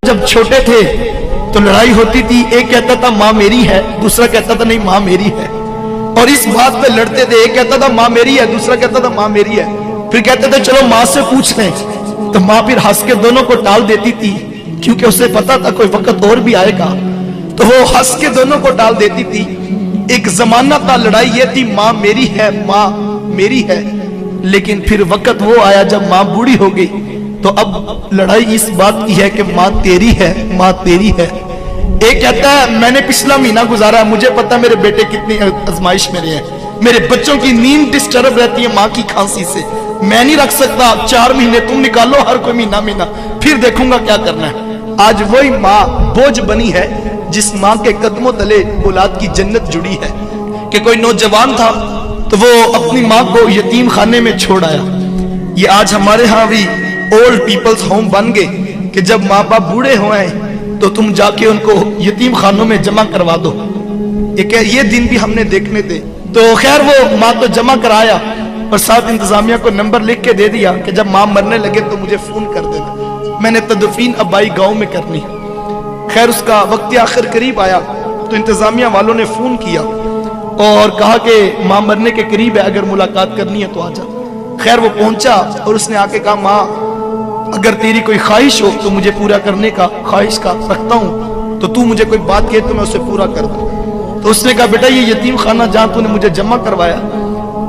जब छोटे थे तो लड़ाई होती थी, एक कहता था माँ मेरी है, दूसरा कहता था नहीं माँ मेरी है, और इस बात पे लड़ते थे। एक कहता था माँ मेरी है, दूसरा कहता था माँ मेरी है। फिर कहते थे चलो माँ से पूछ लें, तो माँ फिर हंस के दोनों को टाल देती थी, क्योंकि उसे पता था कोई वक्त और भी आएगा, तो वो हंस के दोनों को टाल देती थी। एक जमाना था लड़ाई ये थी माँ मेरी है, माँ मेरी है, लेकिन फिर वक्त वो आया जब माँ बूढ़ी हो गई, तो अब लड़ाई इस बात की है कि माँ तेरी है, माँ तेरी है। एक कहता है मैंने पिछला महीना गुजारा है, मुझे पता मेरे बेटे कितनी आजमाइश में रहे हैं, मेरे बच्चों की नींद डिस्टर्ब रहती है माँ की खांसी से, मैं नहीं रख सकता, 4 महीने तुम निकालो, हर कोई महीना फिर देखूंगा क्या करना है। आज वही माँ बोझ बनी है जिस माँ के कदमों तले औलाद की जन्नत जुड़ी है। कि कोई नौजवान था तो वो अपनी माँ को यतीम खाने में छोड़ आया। ये आज हमारे यहाँ भी ओल्ड पीपल्स होम बन गए कि जब माँ बाप बूढ़े हो तो तुम जाके उनको यतीम खानों में जमा करवा दो। ये दिन भी हमने देखने थे। तो खैर वो माँ तो जमा कराया और साथ इंतजामिया को नंबर लिख के दे दिया कि जब माँ मरने लगे तो मुझे फोन कर देना, मैंने तदफीन अब्बाई गांव में करनी। खैर उसका वक्त आखिर करीब आया तो इंतजामिया वालों ने फोन किया और कहा कि माँ मरने के करीब है, अगर मुलाकात करनी है तो आ जा। खैर वो पहुंचा और उसने आके कहा माँ अगर तेरी कोई ख्वाहिश हो तो मुझे पूरा करने का ख्वाहिश का रखता हूँ, तो तू मुझे कोई बात कहे तो मैं उसे पूरा कर दूँ। तो उसने कहा बेटा ये यतीम खाना जहाँ तूने मुझे जमा करवाया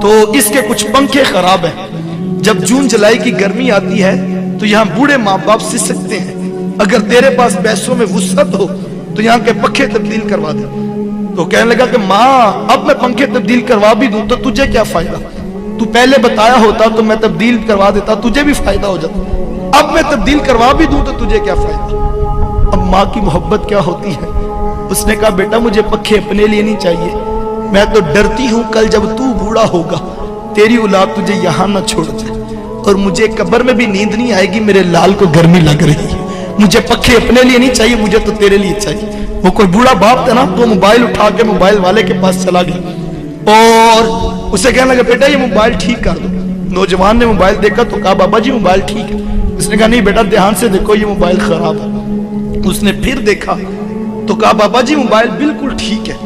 तो इसके कुछ पंखे खराब हैं, जब जून जुलाई की गर्मी आती है तो यहाँ बूढ़े माँ बाप सिसकते हैं, अगर तेरे पास पैसों में वुसअत हो तो यहाँ के पंखे तब्दील करवा दे। तो कहने लगा कि माँ अब मैं पंखे तब्दील करवा भी दूं तो तुझे क्या फायदा, तू पहले बताया होता तो मैं तब्दील करवा देता, तुझे भी फायदा हो जाता, अब मैं तब्दील करवा भी दूं तो तुझे क्या फायदा। अब माँ की मोहब्बत क्या होती है। उसने कहा बेटा मुझे पंखे अपने लिए नहीं चाहिए, मैं तो डरती हूँ कल जब तू बूढ़ा होगा तेरी औलाद तुझे यहाँ ना छोड़ जाए, और मुझे कब्र में भी नींद नहीं आएगी, मेरे लाल को गर्मी लग रही है, मुझे पंखे अपने लिए नहीं चाहिए, मुझे तो तेरे लिए चाहिए। वो कोई बूढ़ा बाप था ना, तो मोबाइल उठा के मोबाइल वाले के पास चला गया और उसे कहने लगा बेटा ये मोबाइल ठीक कर दो। नौजवान ने मोबाइल देखा तो कहा बाबा जी मोबाइल ठीक है। उसने कहा नहीं बेटा ध्यान से देखो ये मोबाइल खराब है। उसने फिर देखा तो कहा बाबा जी मोबाइल बिल्कुल ठीक है।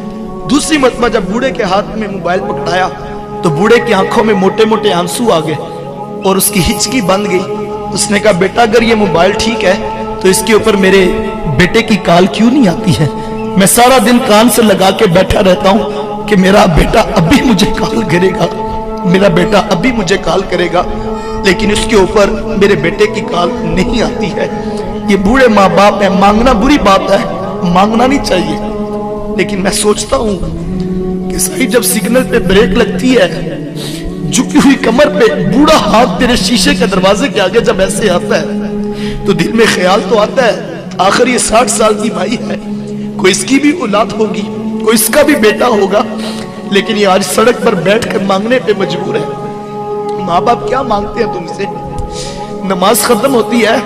दूसरी मरतबा जब बूढ़े के हाथ में मोबाइल पकड़ाया तो बूढ़े की आंखों में मोटे मोटे आंसू आ गए और उसकी हिचकी बंद गई। उसने कहा बेटा अगर ये मोबाइल ठीक है तो इसके ऊपर मेरे बेटे की कॉल क्यों नहीं आती है, मैं सारा दिन कान से लगा के बैठा रहता हूँ कि मेरा बेटा अभी मुझे कॉल करेगा, मेरा बेटा अभी मुझे कॉल करेगा, लेकिन इसके ऊपर मेरे बेटे की कॉल नहीं आती है। ये बूढ़े माँ बाप है, मांगना बुरी बात है, मांगना नहीं चाहिए, लेकिन मैं सोचता हूँ कि सही जब सिग्नल पे ब्रेक लगती है, झुकी हुई कमर पे बूढ़ा हाथ तेरे शीशे के दरवाजे के आगे जब ऐसे आता है तो दिल में ख्याल तो आता है आखिर ये 60 साल की भाई है, कोई इसकी भी औलाद होगी, कोई इसका भी बेटा होगा, लेकिन ये आज सड़क पर बैठकर मांगने पे मजबूर है। माँ बाप क्या मांगते हैं तुमसे। नमाज खत्म होती है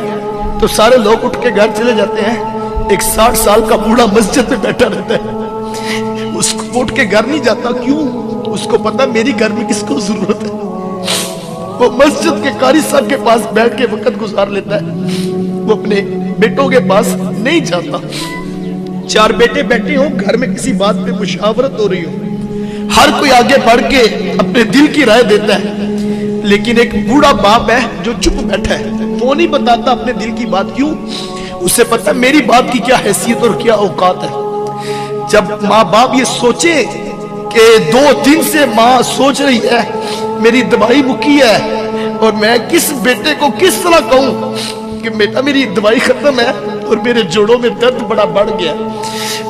तो सारे लोग उठ के घर चले जाते हैं, एक 60 साल का बूढ़ा मस्जिद में बैठा रहता है, उसको उठ के घर नहीं जाता। क्यों? उसको पता मेरी घर में किसको जरूरत है। वो मस्जिद के कारी साहब के पास बैठ के वक्त गुजार लेता है, वो अपने बेटों के पास नहीं जाता। 4 बेटे बैठे हो घर में, किसी बात पे मुशावरत हो रही हो, हर कोई आगे बढ़ के अपने दिल की राय देता है, लेकिन एक बूढ़ा बाप है जो चुप बैठा है, वो नहीं बताता अपने दिल की बात। क्यों? उसे पता मेरी बात की क्या हैसियत और क्या औकात है। जब माँ बाप ये सोचे कि 2 दिन से माँ सोच रही है मेरी दवाई मुकी है और मैं किस बेटे को किस तरह कहूं कि बेटा मेरी दवाई खत्म है और मेरे जोड़ों में दर्द बड़ा बढ़ गया।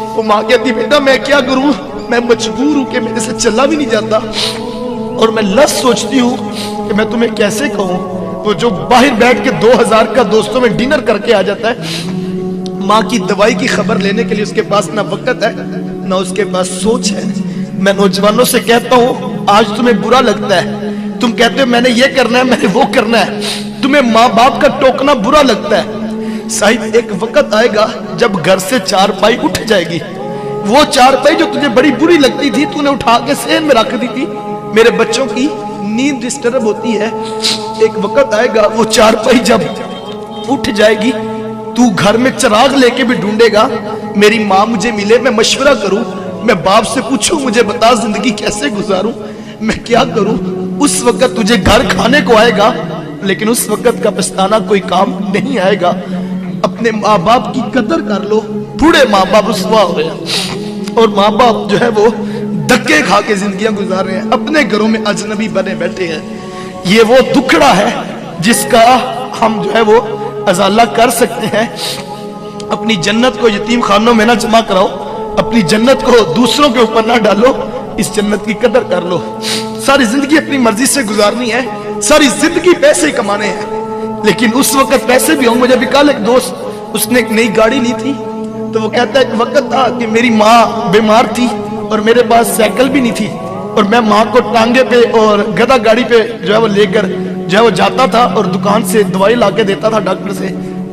वो माँ कहती बेटा मैं क्या करूं, मैं मजबूर हूं कि मेरे से चला भी नहीं जाता और मैं लफ्ज़ सोचती हूं कि मैं तुम्हें कैसे कहूं। वो जो बाहर बैठ के 2000 का दोस्तों में डिनर करके आ जाता है, माँ की दवाई की खबर लेने के लिए उसके पास ना वक्त है ना उसके पास सोच है। मैं नौजवानों से कहता हूं आज तुम्हें बुरा लगता है, तुम कहते हो मैंने ये करना है मैंने वो करना है, तुम्हें माँ बाप का टोकना बुरा लगता है। साहिब एक वक्त आएगा जब घर से 4 उठ जाएगी, वो 4 जो तुझे बड़ी बुरी लगती थी तूने उठा के सेन में रख दी थी। मेरे बच्चों की नींद डिस्टर्ब होती है, एक वक्त आएगा वो 4 जब उठ जाएगी तू घर में चिराग लेके भी ढूंढेगा, मेरी माँ मुझे मिले, मैं मशवरा करूं, मैं बाप से पूछूं मुझे बता जिंदगी कैसे गुजारूं, मैं क्या करूं, उस वक्त तुझे घर खाने को आएगा, लेकिन उस वक्त का पछताना कोई काम नहीं आएगा। अपने माँ बाप की कदर कर लो। बूढ़े माँ बाप रुसवा हो गए और माँ बाप जो है वो धक्के खा के जिंदगियां गुजार रहे हैं, अपने घरों में अजनबी बने बैठे हैं। ये वो दुखड़ा है जिसका हम जो है वो अजाला कर सकते हैं। अपनी जन्नत को यतीम खानों में ना जमा कराओ, अपनी जन्नत को दूसरों के ऊपर ना डालो, इस जन्नत की कदर कर लो। सारी जिंदगी अपनी मर्जी से गुजारनी है, सारी जिंदगी पैसे कमाने हैं, लेकिन उस वक्त पैसे भी होंगे। मुझे भी कल एक दोस्त, उसने एक नई गाड़ी ली थी, तो वो कहता है एक वक्त था कि मेरी माँ बीमार थी और मेरे पास साइकिल भी नहीं थी, और मैं माँ को टांगे पे और गधा गाड़ी पे जो है वो लेकर जो है वो जाता था और दुकान से दवाई ला के देता था डॉक्टर से।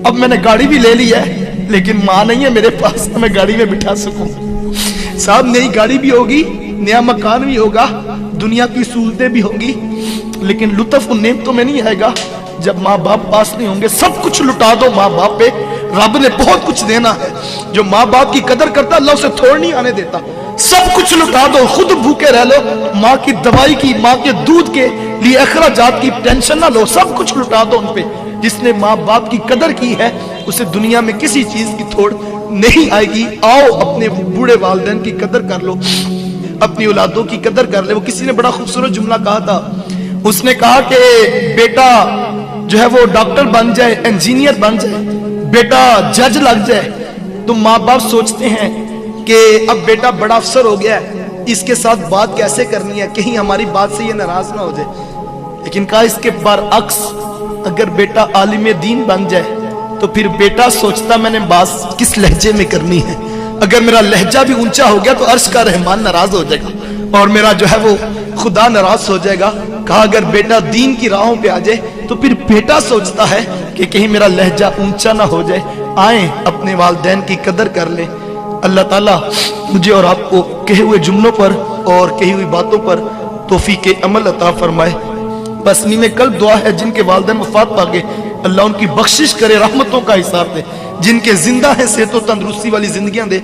अब मैंने गाड़ी भी ले ली है, लेकिन माँ नहीं है मेरे पास, मैं गाड़ी में बिठा सकूं। साहब नई गाड़ी भी होगी, नया मकान भी होगा, दुनिया की सहूलतें भी होंगी, लेकिन लुत्फ उन नेमतों में नहीं आएगा जब माँ बाप पास नहीं होंगे। सब कुछ लुटा दो माँ बाप पे, रब ने बहुत कुछ देना है। जो माँ बाप की कदर करता अल्लाह उसे थोड़ नहीं आने देता। सब कुछ लुटा दो, खुद भूखे रह लो, माँ की दवाई की, माँ के दूध के लिए अखराजात की टेंशन ना लो, सब कुछ लुटा दो उन पे। जिसने माँ बाप की कदर की है उसे दुनिया में किसी चीज की थोड़ नहीं आएगी। आओ अपने बूढ़े वालिदैन की कदर कर लो, अपनी औलादों की कदर कर ले। वो किसी ने बड़ा खूबसूरत जुमला कहा था, उसने कहा कि बेटा जो है वो डॉक्टर बन जाए, इंजीनियर बन जाए, बेटा जज लग जाए, तो माँ बाप सोचते हैं कि अब बेटा बड़ा अफसर हो गया है, इसके साथ बात कैसे करनी है, कहीं हमारी बात से ये नाराज ना हो जाए। लेकिन कहा इसके बरअक्स, अगर बेटा आलिम दीन बन जाए तो फिर बेटा सोचता मैंने बात किस लहजे में करनी है। अगर मेरा लहजा भी ऊंचा हो गया तो अर्श का रहमान नाराज हो जाएगा और मेरा जो है वो खुदा नाराज हो जाएगा। कहा अगर बेटा दीन की राहों पे आ जाए तो फिर बेटा सोचता है कि कहीं मेरा लहजा ऊंचा ना हो जाए। आए अपने वालिदैन की कदर कर ले। अल्लाह ताला मुझे और आपको कहे हुए जुमलों पर और कही हुई बातों पर तौफीक अमल अता फरमाए। बस नीमे कल दुआ है जिनके वालिदैन वफात पा गए, अल्लाह उनकी बख्शिश करे, रहमतों का हिसाब दे। जिनके जिंदा है सेहत और तंदुरुस्ती वाली जिंदगियां दे।